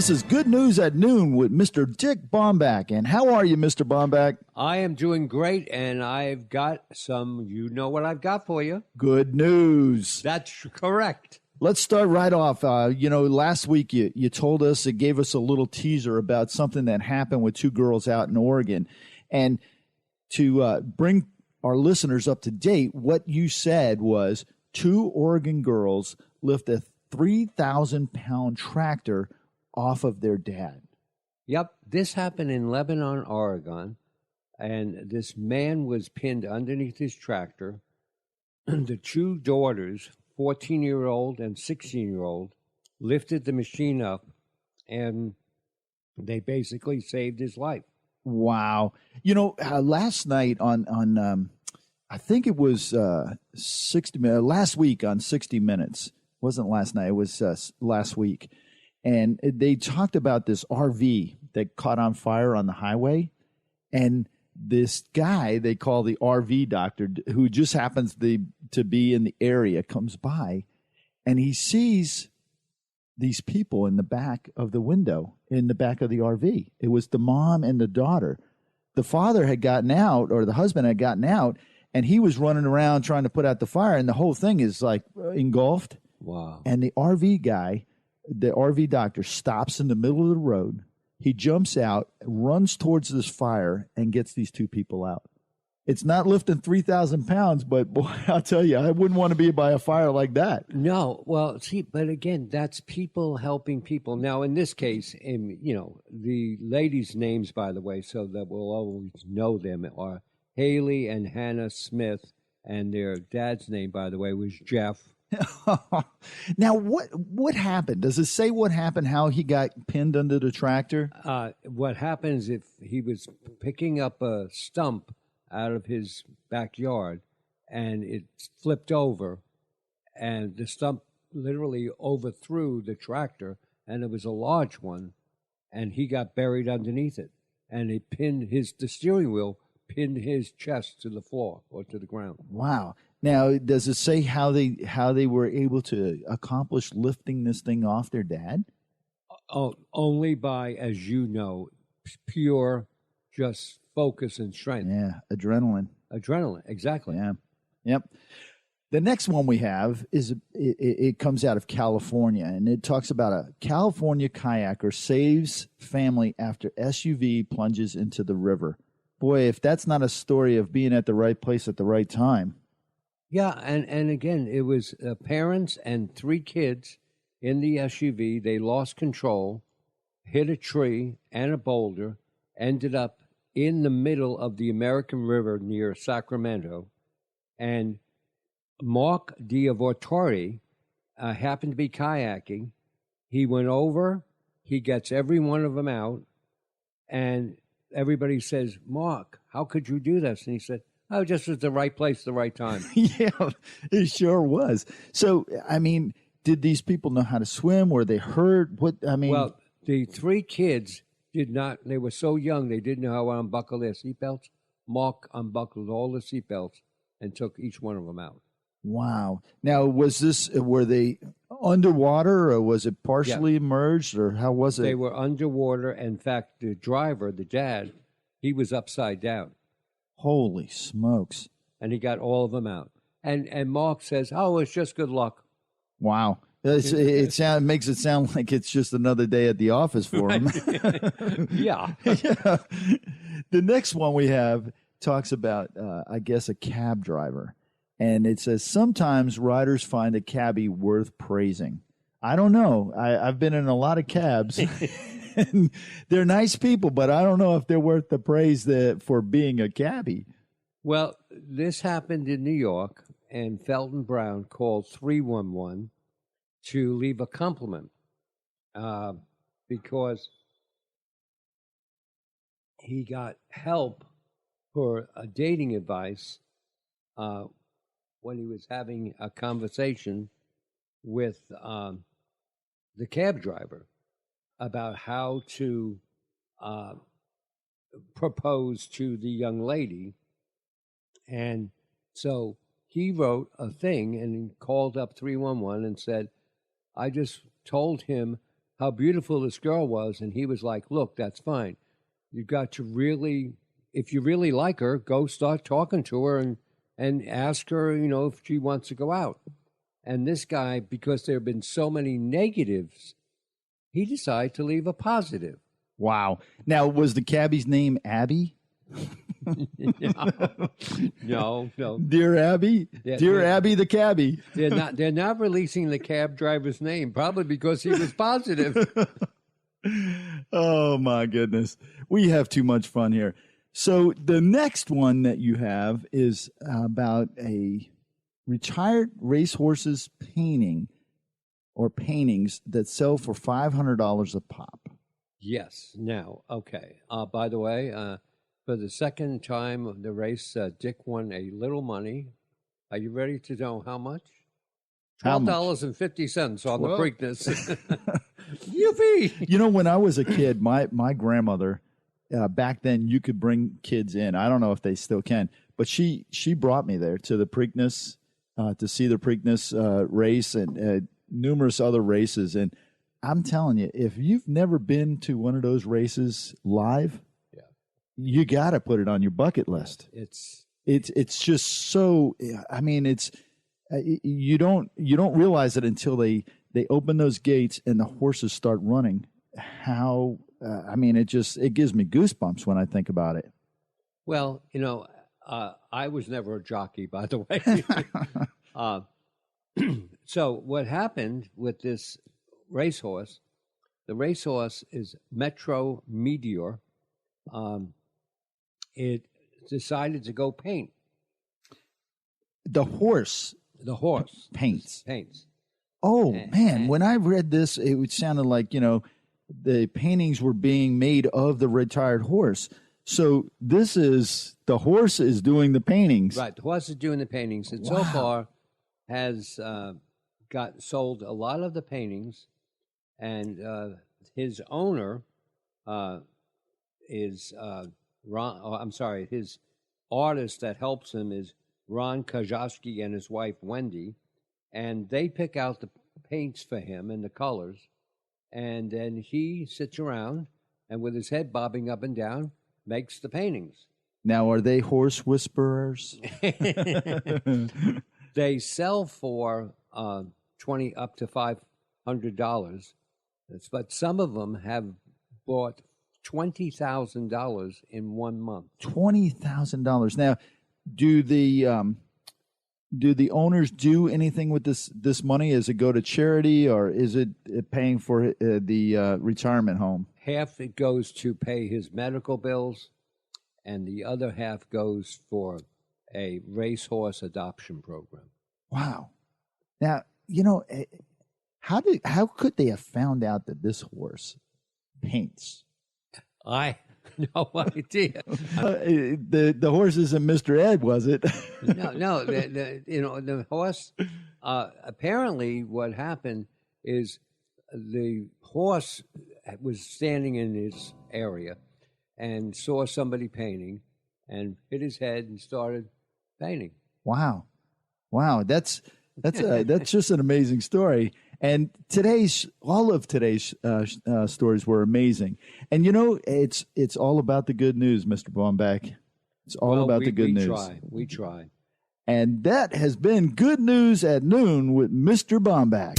This is Good News at Noon with Mr. Dick Baumbach. And how are you, Mr. Baumbach? I am doing great, and I've got some, you know what I've got for you. Good news. That's correct. Let's start right off. Last week you told us, it gave us a little teaser about something that happened with two girls out in Oregon. And to bring our listeners up to date, what you said was two Oregon girls lift a 3,000-pound tractor off of their dad. Yep, this happened in Lebanon, Oregon, and this man was pinned underneath his tractor. The two daughters, 14-year-old and 16-year-old, lifted the machine up, and they basically saved his life. Wow. Last night on I think it was 60 minutes, last week on 60 Minutes. It wasn't last night, it was last week. And they talked about this RV that caught on fire on the highway. And this guy they call the RV doctor, who just happens to be in the area, comes by and he sees these people in the back of the window, in the back of the RV. It was the mom and the daughter. The father had gotten out, or the husband had gotten out, and he was running around trying to put out the fire, and the whole thing is like engulfed. Wow. And the RV guy, the RV doctor, stops in the middle of the road. He jumps out, runs towards this fire, and gets these two people out. It's not lifting 3,000 pounds, but boy, I'll tell you, I wouldn't want to be by a fire like that. No, well, see, but again, that's people helping people. Now, in this case, the ladies' names, by the way, so that we'll always know them, are Haley and Hannah Smith, and their dad's name, by the way, was Jeff. Now, what happened? Does it say what happened, how he got pinned under the tractor? What happens if he was picking up a stump out of his backyard and it flipped over, and the stump literally overthrew the tractor, and it was a large one, and he got buried underneath it, and it the steering wheel pinned his chest to the floor or to the ground. Wow. Now, does it say how they were able to accomplish lifting this thing off their dad? Oh, only by, as you know, pure just focus and strength. Yeah, adrenaline. Adrenaline, exactly. Yeah, yep. The next one we have is it comes out of California, and it talks about a California kayaker saves family after SUV plunges into the river. Boy, if that's not a story of being at the right place at the right time. Yeah, and again, it was parents and three kids in the SUV. They lost control, hit a tree and a boulder, ended up in the middle of the American River near Sacramento. And Mark Diavortori happened to be kayaking. He went over, he gets every one of them out, and everybody says, "Mark, how could you do this?" And he said, "Oh, just at the right place, the right time." Yeah, it sure was. So, I mean, did these people know how to swim? Were they hurt? Well, the three kids did not. They were so young, they didn't know how to unbuckle their seatbelts. Mark unbuckled all the seatbelts and took each one of them out. Wow. Now, were they underwater, or was it partially immersed, or how was it? They were underwater. In fact, the driver, the dad, he was upside down. Holy smokes. And he got all of them out. And Mark says, "Oh, it's just good luck." Wow. It makes it sound like it's just another day at the office for him. Yeah. Yeah. The next one we have talks about, I guess, a cab driver. And it says, sometimes riders find a cabbie worth praising. I don't know. I've been in a lot of cabs. And they're nice people, but I don't know if they're worth the praise for being a cabbie. Well, this happened in New York, and Felton Brown called 311 to leave a compliment because he got help for dating advice when he was having a conversation with the cab driver about how to propose to the young lady. And so he wrote a thing and called up 311 and said, "I just told him how beautiful this girl was, and he was like, "Look, that's fine. You got to really, if you really like her, go start talking to her and ask her, if she wants to go out." And this guy, because there have been so many negatives, he decided to leave a positive. Wow. Now, was the cabbie's name Abby? No. Dear Abby? Yeah, Dear yeah. Abby the cabbie. They're not releasing the cab driver's name, probably because he was positive. Oh, my goodness. We have too much fun here. So the next one that you have is about a retired racehorse's painting or paintings that sell for $500 a pop. Yes. Now, okay. By the way, for the second time of the race, Dick won a little money. Are you ready to know how much? How much? $12.50 on the Preakness. Yippee! When I was a kid, my grandmother, back then you could bring kids in. I don't know if they still can, but she brought me there to the Preakness to see the Preakness race and numerous other races. And I'm telling you, if you've never been to one of those races live, you got to put it on your bucket list. It's just so. I mean, it's you don't realize it until they open those gates and the horses start running. How I mean, it gives me goosebumps when I think about it. Well, I was never a jockey, by the way. So what happened with this racehorse? The racehorse is Metro Meteor. It decided to go paint. The horse paints. Oh, man. When I read this, it sounded like, the paintings were being made of the retired horse. So the horse is doing the paintings. Right. The horse is doing the paintings. And so far has sold a lot of the paintings. And his owner is Ron. His artist that helps him is Ron Kajowski and his wife Wendy, and they pick out the paints for him and the colors, and then he sits around and with his head bobbing up and down makes the paintings. Now, are they horse whisperers? They sell for $20 up to $500, but some of them have bought $20,000 in 1 month. $20,000. Now, do the owners do anything with this money? Does it go to charity, or is it paying for the retirement home? Half it goes to pay his medical bills, and the other half goes for a racehorse adoption program. Wow. Now, how could they have found out that this horse paints? I no idea. The horse isn't Mr. Ed, was it? No. The horse. Apparently, what happened is the horse was standing in his area and saw somebody painting, and hit his head and started painting. Wow, that's just an amazing story. And all of today's stories were amazing. And it's all about the good news, Mr. Baumbach. It's all about the good news. We try. And that has been Good News at Noon with Mr. Baumbach.